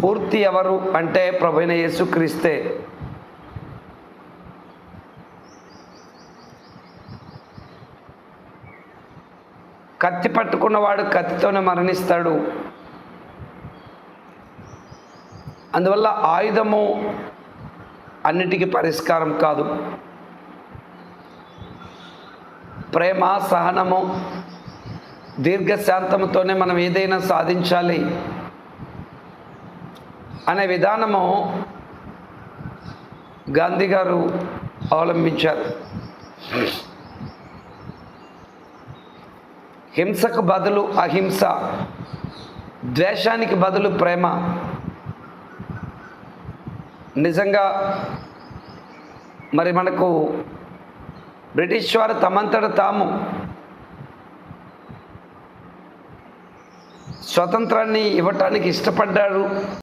స్ఫూర్తి ఎవరు అంటే ప్రభువైన యేసుక్రీస్తే. కత్తి పట్టుకున్నవాడు కత్తితోనే మరణిస్తాడు. అందువల్ల ఆయుధము అన్నిటికీ పరిష్కారం కాదు. ప్రేమ, సహనము, దీర్ఘశాంతముతోనే మనం ఏదైనా సాధించాలి అనే విధానము గాంధీ గారు అవలంబించారు. హింసకు బదులు అహింస, ద్వేషానికి బదులు ప్రేమ. నిజంగా మరి మనకు బ్రిటిష్ వారు తమంతట తాము స్వతంత్రాన్ని ఇవ్వటానికి ఇష్టపడ్డారు.